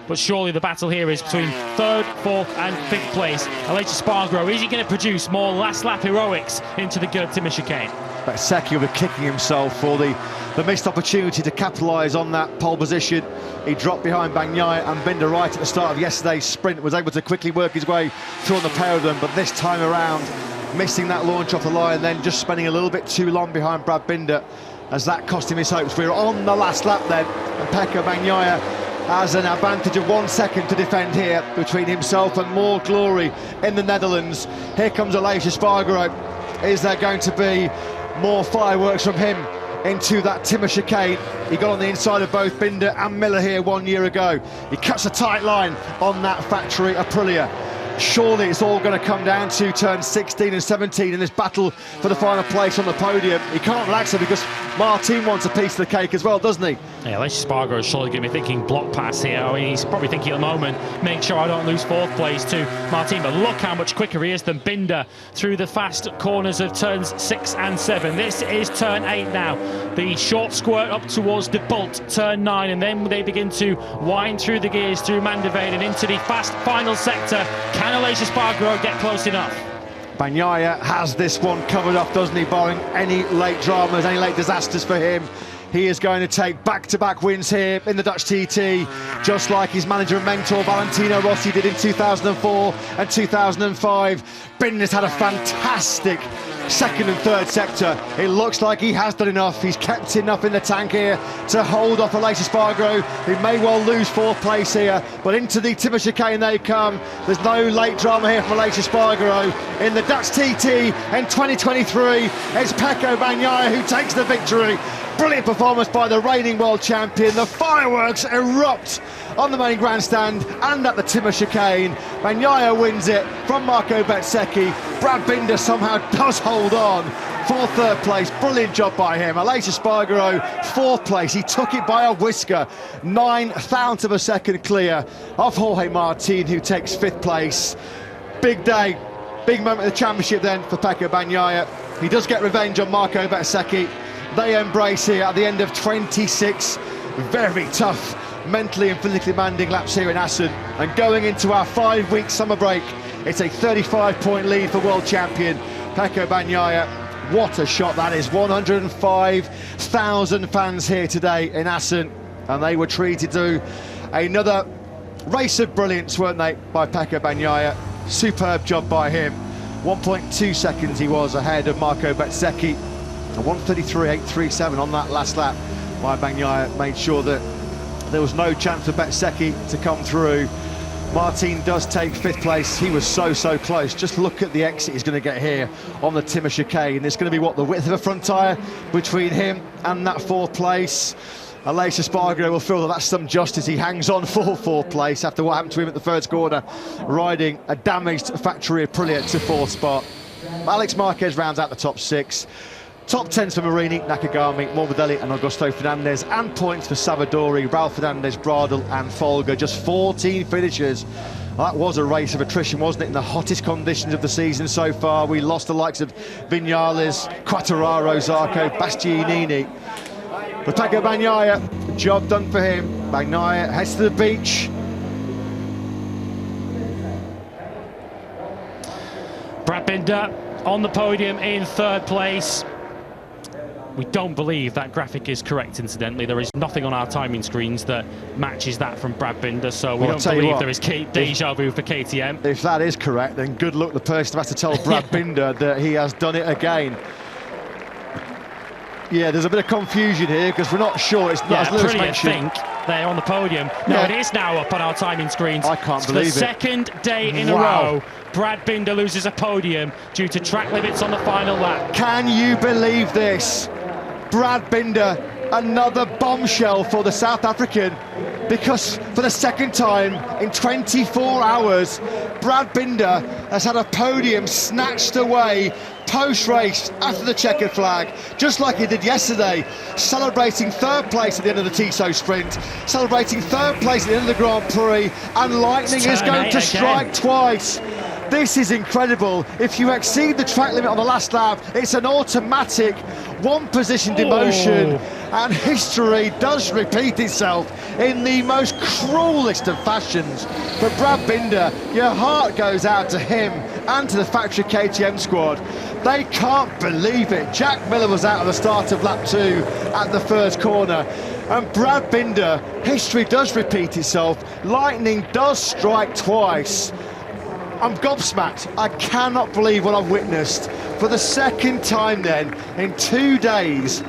but surely the battle here is between 3rd, 4th and 5th place. Aleix Espargaro, is he going to produce more last lap heroics into the Gert Timmer chicane? Pecco will be kicking himself for the missed opportunity to capitalise on that pole position. He dropped behind Bagnaia and Binder right at the start of yesterday's sprint, was able to quickly work his way through on the pair of them, but this time around missing that launch off the line, then just spending a little bit too long behind Brad Binder, as that cost him his hopes. We're on the last lap then, and Pecco Bagnaia has an advantage of 1 second to defend here between himself and more glory in the Netherlands. Here comes Aleix Espargaro. Is there going to be more fireworks from him into that Timmer chicane? He got on the inside of both Binder and Miller here 1 year ago. He cuts a tight line on that factory Aprilia. Surely it's all going to come down to turns 16 and 17 in this battle for the final place on the podium. He can't relax it because Martin wants a piece of the cake as well, doesn't he? Yeah, Aleix Espargaro is surely going to be thinking block pass here. I mean, he's probably thinking at the moment, make sure I don't lose 4th place to Martin. But look how much quicker he is than Binder through the fast corners of turns 6 and 7. This is turn 8 now. The short squirt up towards De Bult, turn 9, and then they begin to wind through the gears through Mandeveen and into the fast final sector. Can Aleix Espargaro get close enough? Bagnaia has this one covered up, doesn't he, barring any late dramas, any late disasters for him. He is going to take back-to-back wins here in the Dutch TT, just like his manager and mentor Valentino Rossi did in 2004 and 2005. Binder's had a fantastic 2nd and 3rd sector. It looks like he has done enough. He's kept enough in the tank here to hold off Aleix Espargaro, who may well lose 4th place here. But into the Timmer chicane they come. There's no late drama here from Aleix Espargaro. In the Dutch TT in 2023, it's Pecco Bagnaia who takes the victory. Brilliant performance by the reigning world champion. The fireworks erupt on the main grandstand and at the Timmer chicane. Bagnaia wins it from Marco Bezzecchi. Brad Binder somehow does hold on for 3rd place. Brilliant job by him. Aleix Espargaro, 4th place. He took it by a whisker. 9,000th of a second clear of Jorge Martin, who takes 5th place. Big day, big moment of the championship then for Pecco Bagnaia. He does get revenge on Marco Bezzecchi. They embrace here at the end of 26 very tough, mentally and physically demanding laps here in Assen. And going into our 5-week summer break, it's a 35-point lead for world champion Pecco Bagnaia. What a shot that is. 105,000 fans here today in Assen, and they were treated to another race of brilliance, weren't they, by Pecco Bagnaia. Superb job by him. 1.2 seconds he was ahead of Marco Bezzecchi. 1:33.837 on that last lap by Bagnaia made sure that there was no chance for Bezzecchi to come through. Martin does take 5th place. He was so close. Just look at the exit he's going to get here on the Timmer chicane. It's going to be, what, the width of a front tyre between him and that 4th place. Aleix Espargaro will feel that that's some justice. He hangs on for 4th place after what happened to him at the first corner, riding a damaged factory Aprilia to 4th spot. Alex Marquez rounds out the top 6. Top 10s for Marini, Nakagami, Morbidelli and Augusto Fernandez, and points for Savadori, Ralph Fernandez, Bradl and Folger. Just 14 finishes. That was a race of attrition, wasn't it, in the hottest conditions of the season so far. We lost the likes of Viñales, Quartararo, Zarco, Bastianini. But Pecco Bagnaia, job done for him. Bagnaia heads to the beach. Brad Binder on the podium in 3rd place. We don't believe that graphic is correct, incidentally. There is nothing on our timing screens that matches that from Brad Binder, so we don't believe there is deja vu for KTM. If that is correct, then good luck the person who has to tell Brad Binder that he has done it again. Yeah, there's a bit of confusion here because we're not sure. It's not, as Lewis mentioned. They're on the podium. No, it is now up on our timing screens. I can't believe it. The 2nd day in a row, Brad Binder loses a podium due to track limits on the final lap. Can you believe this? Brad Binder, another bombshell for the South African, because for the 2nd time in 24 hours, Brad Binder has had a podium snatched away post-race after the checkered flag, just like he did yesterday, celebrating 3rd place at the end of the Tissot sprint, celebrating 3rd place at the end of the Grand Prix, and lightning is going to strike twice. This is incredible. If you exceed the track limit on the last lap, it's an automatic one-position demotion, and history does repeat itself in the most cruelest of fashions. For Brad Binder, your heart goes out to him and to the factory KTM squad. They can't believe it. Jack Miller was out at the start of lap 2 at the first corner. And Brad Binder, history does repeat itself. Lightning does strike twice. I'm gobsmacked. I cannot believe what I've witnessed. For the second time then, in 2 days,